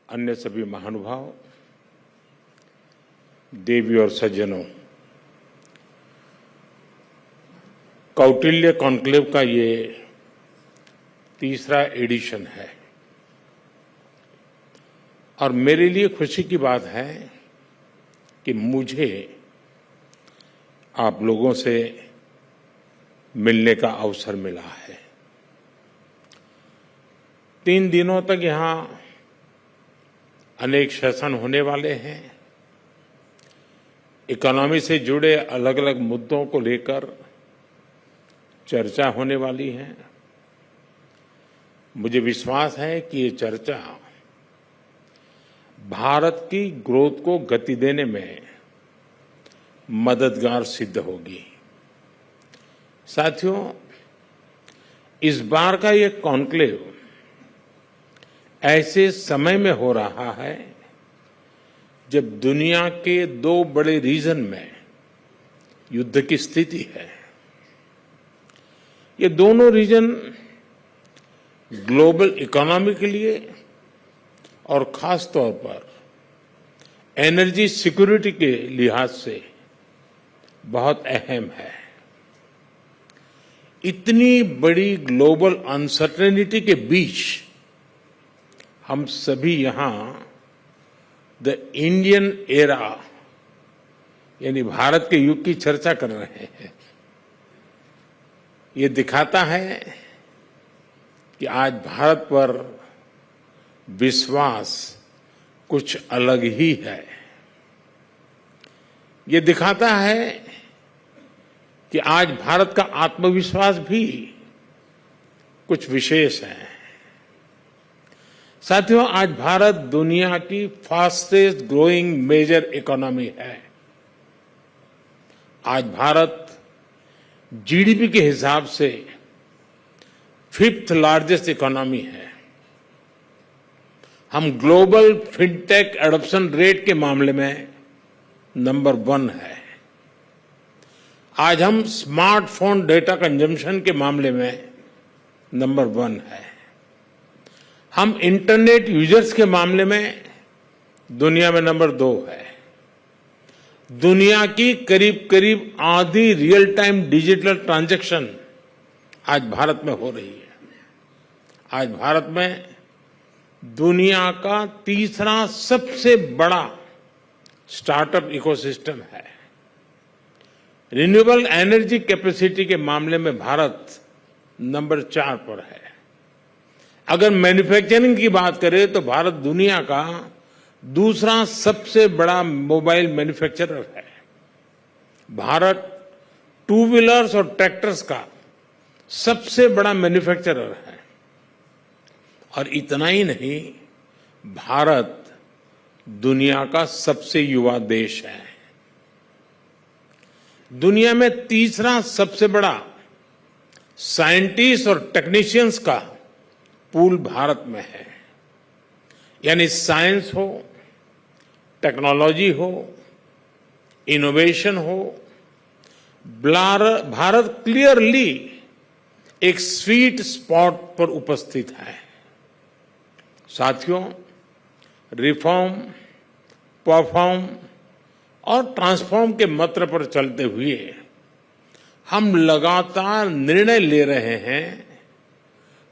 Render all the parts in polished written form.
अन्य सभी महानुभाव, देवी और सज्जनों, कौटिल्य कॉन्क्लेव का ये तीसरा एडिशन है और मेरे लिए खुशी की बात है कि मुझे आप लोगों से मिलने का अवसर मिला है। 3 दिनों तक यहाँ अनेक सेशन होने वाले हैं। इकोनॉमी से जुड़े अलग अलग मुद्दों को लेकर चर्चा होने वाली है। मुझे विश्वास है कि ये चर्चा भारत की ग्रोथ को गति देने में मददगार सिद्ध होगी। साथियों, इस बार का ये कॉन्क्लेव ऐसे समय में हो रहा है जब दुनिया के 2 बड़े रीजन में युद्ध की स्थिति है। ये दोनों रीजन ग्लोबल इकोनॉमी के लिए और खास तौर पर एनर्जी सिक्योरिटी के लिहाज से बहुत अहम है। इतनी बड़ी ग्लोबल अनसर्टेनिटी के बीच हम सभी यहां द इंडियन एरा यानी भारत के युग की चर्चा कर रहे हैं। ये दिखाता है कि आज भारत पर विश्वास कुछ अलग ही है। ये दिखाता है कि आज भारत का आत्मविश्वास भी कुछ विशेष है। साथियों, आज भारत दुनिया की फास्टेस्ट ग्रोइंग मेजर इकोनॉमी है। आज भारत जीडीपी के हिसाब से 5th लार्जेस्ट इकोनॉमी है। हम ग्लोबल फिनटेक एडॉप्शन रेट के मामले में नंबर 1 है। आज हम स्मार्टफोन डेटा कंजम्पशन के मामले में नंबर 1 है। हम इंटरनेट यूजर्स के मामले में दुनिया में नंबर 2 है। दुनिया की करीब करीब आधी रियल टाइम डिजिटल ट्रांजैक्शन आज भारत में हो रही है। आज भारत में दुनिया का तीसरा सबसे बड़ा स्टार्टअप इकोसिस्टम है। रिन्यूएबल एनर्जी कैपेसिटी के मामले में भारत नंबर 4 पर है। अगर मैन्युफैक्चरिंग की बात करें तो भारत दुनिया का दूसरा सबसे बड़ा मोबाइल मैन्युफैक्चरर है। भारत 2 व्हीलर्स और ट्रैक्टर्स का सबसे बड़ा मैन्युफैक्चरर है। और इतना ही नहीं, भारत दुनिया का सबसे युवा देश है। दुनिया में तीसरा सबसे बड़ा साइंटिस्ट और टेक्नीशियंस का पूल भारत में है। यानी साइंस हो, टेक्नोलॉजी हो, इनोवेशन हो, भारत क्लियरली एक स्वीट स्पॉट पर उपस्थित है। साथियों, रिफॉर्म, परफॉर्म और ट्रांसफॉर्म के मंत्र पर चलते हुए हम लगातार निर्णय ले रहे हैं,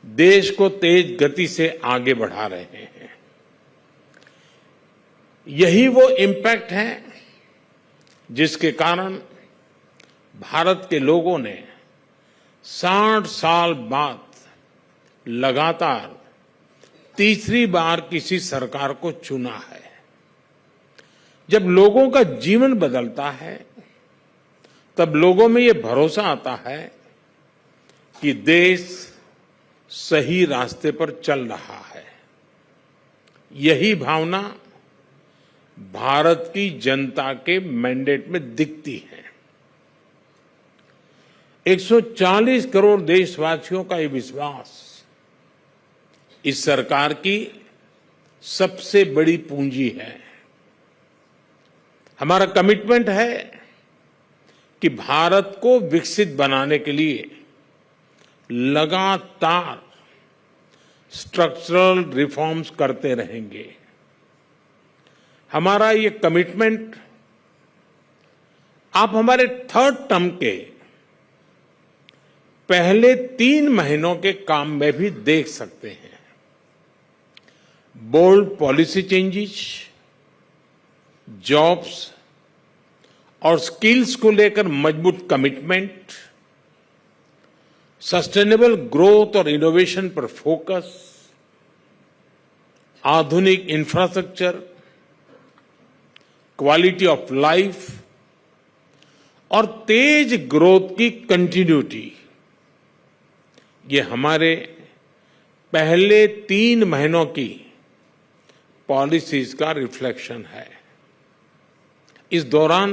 देश को तेज गति से आगे बढ़ा रहे हैं। यही वो इम्पैक्ट है जिसके कारण भारत के लोगों ने 60 साल बाद लगातार तीसरी बार किसी सरकार को चुना है। जब लोगों का जीवन बदलता है तब लोगों में ये भरोसा आता है कि देश सही रास्ते पर चल रहा है। यही भावना भारत की जनता के मैंडेट में दिखती है। 140 करोड़ देशवासियों का ये विश्वास इस सरकार की सबसे बड़ी पूंजी है। हमारा कमिटमेंट है कि भारत को विकसित बनाने के लिए लगातार स्ट्रक्चरल रिफॉर्म्स करते रहेंगे। हमारा ये कमिटमेंट आप हमारे थर्ड टर्म के पहले 3 महीनों के काम में भी देख सकते हैं। बोल्ड पॉलिसी चेंजेस, जॉब्स और स्किल्स को लेकर मजबूत कमिटमेंट, सस्टेनेबल ग्रोथ और इनोवेशन पर फोकस, आधुनिक इंफ्रास्ट्रक्चर, क्वालिटी ऑफ लाइफ और तेज ग्रोथ की कंटिन्यूटी, ये हमारे पहले 3 महीनों की पॉलिसीज का रिफ्लेक्शन है। इस दौरान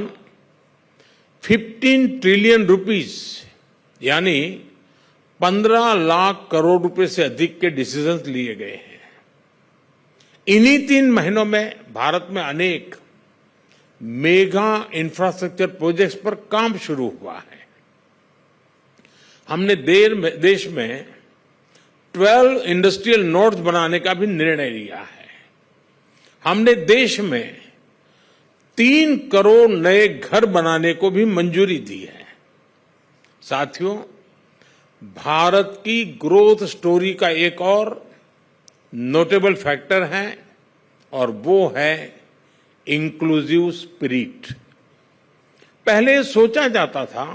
15 ट्रिलियन रुपीस यानी 15 लाख करोड़ रुपए से अधिक के डिसीजंस लिए गए हैं। इन्हीं 3 महीनों में भारत में अनेक मेगा इंफ्रास्ट्रक्चर प्रोजेक्ट्स पर काम शुरू हुआ है। हमने देश में 12 इंडस्ट्रियल नोड्स बनाने का भी निर्णय लिया है। हमने देश में 3 करोड़ नए घर बनाने को भी मंजूरी दी है। साथियों, भारत की ग्रोथ स्टोरी का एक और नोटेबल फैक्टर है और वो है इंक्लूसिव स्पिरिट। पहले सोचा जाता था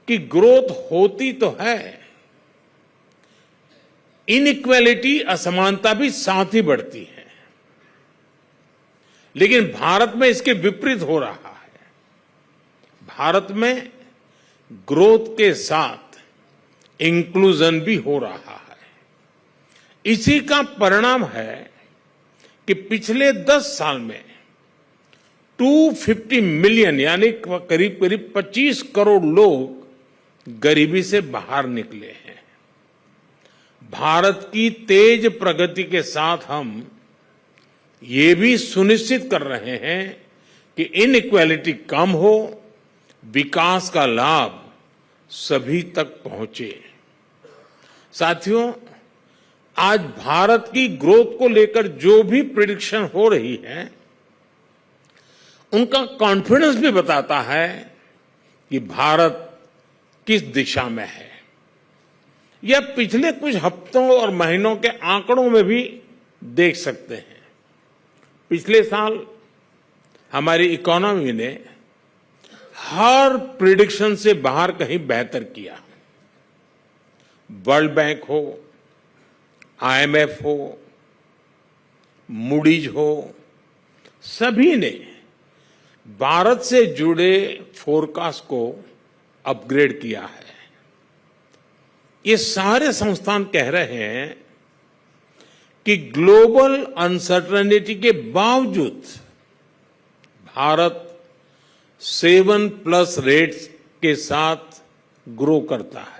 कि ग्रोथ होती तो है, इनइक्वालिटी असमानता भी साथ ही बढ़ती है, लेकिन भारत में इसके विपरीत हो रहा है। भारत में ग्रोथ के साथ इंक्लूजन भी हो रहा है। इसी का परिणाम है कि पिछले 10 साल में 250 मिलियन यानी करीब करीब 25 करोड़ लोग गरीबी से बाहर निकले हैं। भारत की तेज प्रगति के साथ हम ये भी सुनिश्चित कर रहे हैं कि इनइक्वालिटी कम हो, विकास का लाभ सभी तक पहुंचे। साथियों, आज भारत की ग्रोथ को लेकर जो भी प्रिडिक्शन हो रही है, उनका कॉन्फिडेंस भी बताता है कि भारत किस दिशा में है। यह पिछले कुछ हफ्तों और महीनों के आंकड़ों में भी देख सकते हैं। पिछले साल हमारी इकोनॉमी ने हर प्रिडिक्शन से बाहर कहीं बेहतर किया। वर्ल्ड बैंक हो, IMF हो, मूडीज हो, सभी ने भारत से जुड़े फोरकास्ट को अपग्रेड किया है। ये सारे संस्थान कह रहे हैं कि ग्लोबल अनसर्टेनिटी के बावजूद भारत 7+ रेट्स के साथ ग्रो करता है।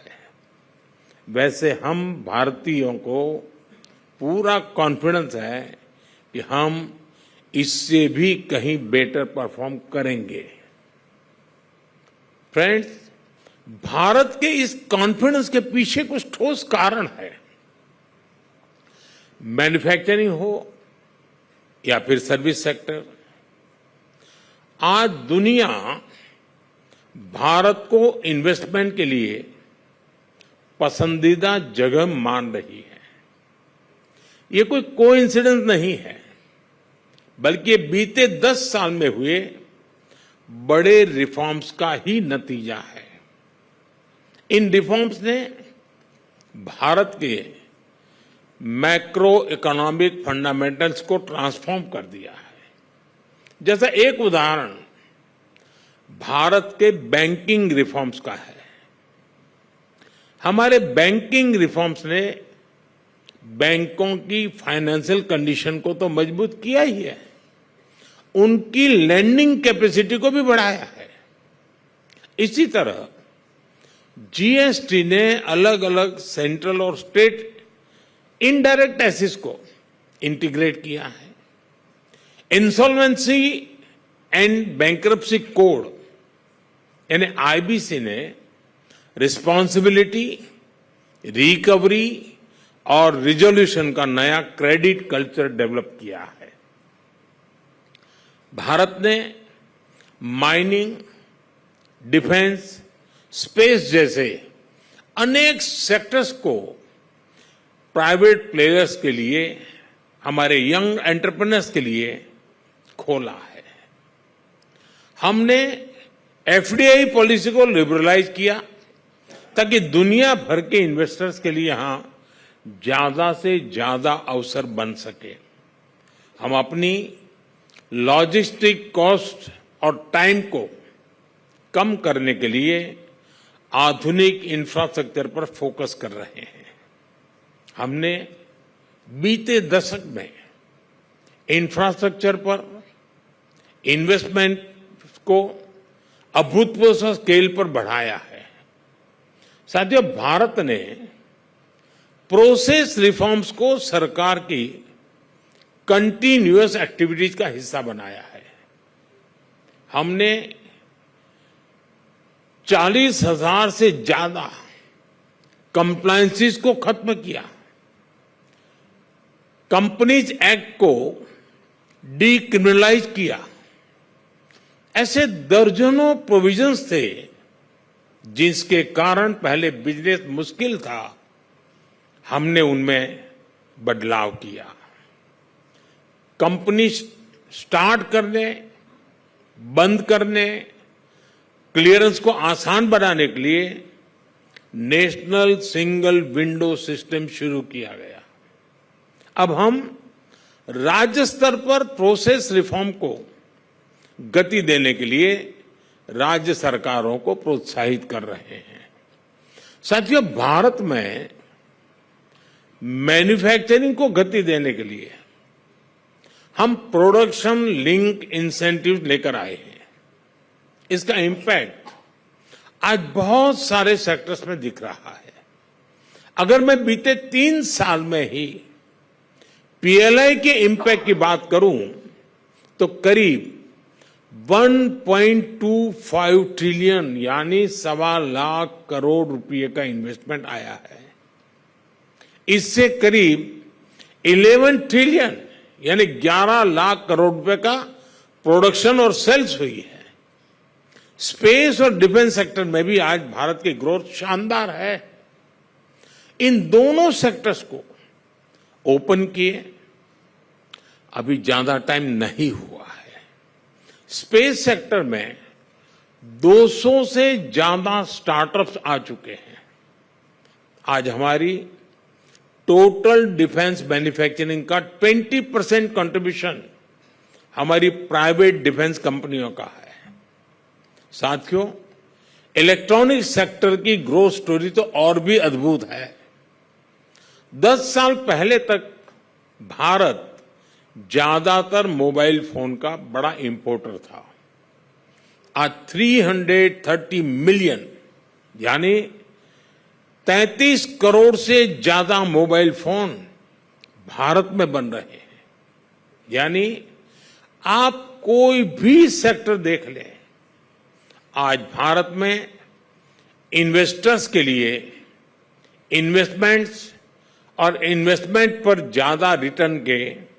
वैसे हम भारतीयों को पूरा कॉन्फिडेंस है कि हम इससे भी कहीं बेटर परफॉर्म करेंगे। फ्रेंड्स, भारत के इस कॉन्फिडेंस के पीछे कुछ ठोस कारण है। मैन्युफैक्चरिंग हो या फिर सर्विस सेक्टर, आज दुनिया भारत को इन्वेस्टमेंट के लिए पसंदीदा जगह मान रही है। ये कोई कोइंसिडेंस नहीं है, बल्कि बीते 10 साल में हुए बड़े रिफॉर्म्स का ही नतीजा है। इन रिफॉर्म्स ने भारत के मैक्रो इकोनॉमिक फंडामेंटल्स को ट्रांसफॉर्म कर दिया है। जैसा एक उदाहरण भारत के बैंकिंग रिफॉर्म्स का है। हमारे बैंकिंग रिफॉर्म्स ने बैंकों की फाइनेंशियल कंडीशन को तो मजबूत किया ही है, उनकी लैंडिंग कैपेसिटी को भी बढ़ाया है। इसी तरह जीएसटी ने अलग अलग सेंट्रल और स्टेट इनडायरेक्ट टैक्सेस को इंटीग्रेट किया है। इंसॉल्वेंसी एंड बैंक्रप्सी कोड यानी आईबीसी ने रिस्पॉन्सिबिलिटी, रिकवरी और रिजोल्यूशन का नया क्रेडिट कल्चर डेवलप किया है। भारत ने माइनिंग, डिफेंस, स्पेस जैसे अनेक सेक्टर्स को प्राइवेट प्लेयर्स के लिए, हमारे यंग एंटरप्रेन्योर्स के लिए खोला है। हमने एफडीआई पॉलिसी को लिबरलाइज किया ताकि दुनिया भर के इन्वेस्टर्स के लिए यहां ज्यादा से ज्यादा अवसर बन सके। हम अपनी लॉजिस्टिक कॉस्ट और टाइम को कम करने के लिए आधुनिक इंफ्रास्ट्रक्चर पर फोकस कर रहे हैं। हमने बीते दशक में इंफ्रास्ट्रक्चर पर इन्वेस्टमेंट को अभूतपूर्व स्केल पर बढ़ाया है। साथियों, भारत ने प्रोसेस रिफॉर्म्स को सरकार की कंटिन्यूअस एक्टिविटीज का हिस्सा बनाया है। हमने 40,000 से ज्यादा कंप्लायंसेस को खत्म किया। कंपनीज एक्ट को डीक्रिमिनलाइज किया। ऐसे दर्जनों प्रोविजंस थे जिसके कारण पहले बिजनेस मुश्किल था, हमने उनमें बदलाव किया। कंपनी स्टार्ट करने, बंद करने, क्लियरेंस को आसान बनाने के लिए नेशनल सिंगल विंडो सिस्टम शुरू किया गया। अब हम राज्य स्तर पर प्रोसेस रिफॉर्म को गति देने के लिए राज्य सरकारों को प्रोत्साहित कर रहे हैं। साथियों, भारत में मैन्युफैक्चरिंग को गति देने के लिए हम प्रोडक्शन लिंक इंसेंटिव लेकर आए हैं। इसका इंपैक्ट आज बहुत सारे सेक्टर्स में दिख रहा है। अगर मैं बीते 3 साल में ही पीएलआई के इंपैक्ट की बात करूं तो करीब 1.25 ट्रिलियन यानी 1.25 लाख करोड़ रुपए का इन्वेस्टमेंट आया है। इससे करीब 11 ट्रिलियन यानी 11 लाख करोड़ रुपए का प्रोडक्शन और सेल्स हुई है। स्पेस और डिफेंस सेक्टर में भी आज भारत की ग्रोथ शानदार है। इन दोनों सेक्टर्स को ओपन किए अभी ज्यादा टाइम नहीं हुआ है। स्पेस सेक्टर में 200 से ज्यादा स्टार्टअप्स आ चुके हैं। आज हमारी टोटल डिफेंस मैन्युफैक्चरिंग का 20% कंट्रीब्यूशन हमारी प्राइवेट डिफेंस कंपनियों का है। साथियों, इलेक्ट्रॉनिक सेक्टर की ग्रोथ स्टोरी तो और भी अद्भुत है। 10 साल पहले तक भारत ज्यादातर मोबाइल फोन का बड़ा इंपोर्टर था। आज 330 मिलियन यानी 33 करोड़ से ज्यादा मोबाइल फोन भारत में बन रहे हैं। यानी आप कोई भी सेक्टर देख लें, आज भारत में इन्वेस्टर्स के लिए इन्वेस्टमेंट्स और इन्वेस्टमेंट पर ज्यादा रिटर्न के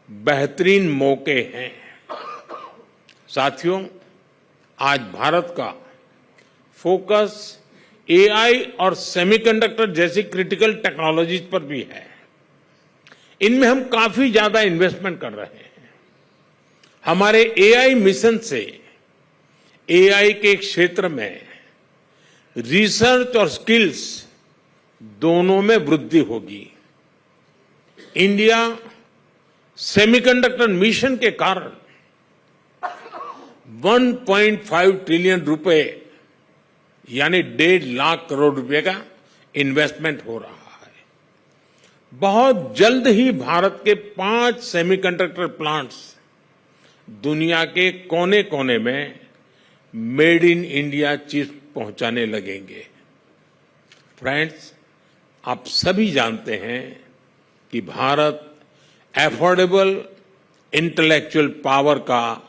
बेहतरीन मौके हैं। साथियों, आज भारत का फोकस एआई और सेमीकंडक्टर जैसी क्रिटिकल टेक्नोलॉजीज पर भी है। इनमें हम काफी ज्यादा इन्वेस्टमेंट कर रहे हैं। हमारे एआई मिशन से एआई के क्षेत्र में रिसर्च और स्किल्स दोनों में वृद्धि होगी। इंडिया सेमीकंडक्टर मिशन के कारण 1.5 ट्रिलियन रुपए यानी 1.5 लाख करोड़ रुपए का इन्वेस्टमेंट हो रहा है। बहुत जल्द ही भारत के 5 सेमीकंडक्टर प्लांट्स दुनिया के कोने कोने में मेड इन इंडिया चिप्स पहुंचाने लगेंगे। फ्रेंड्स, आप सभी जानते हैं कि भारत एफोर्डेबल इंटेलेक्चुअल पावर का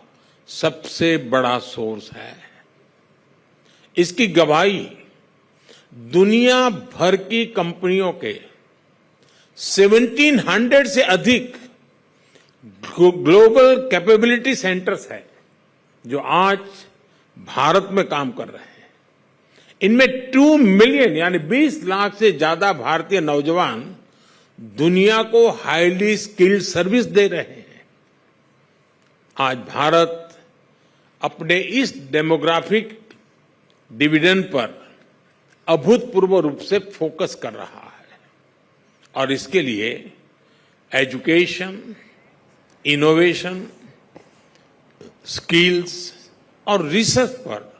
सबसे बड़ा सोर्स है। इसकी गवाही दुनिया भर की कंपनियों के 1700 से अधिक ग्लोबल कैपेबिलिटी सेंटर्स है जो आज भारत में काम कर रहे हैं। इनमें 2 मिलियन यानी 20 लाख से ज्यादा भारतीय नौजवान दुनिया को हाईली स्किल्ड सर्विस दे रहे हैं। आज भारत अपने इस डेमोग्राफिक डिविडेंड पर अभूतपूर्व रूप से फोकस कर रहा है और इसके लिए एजुकेशन, इनोवेशन, स्किल्स और रिसर्च पर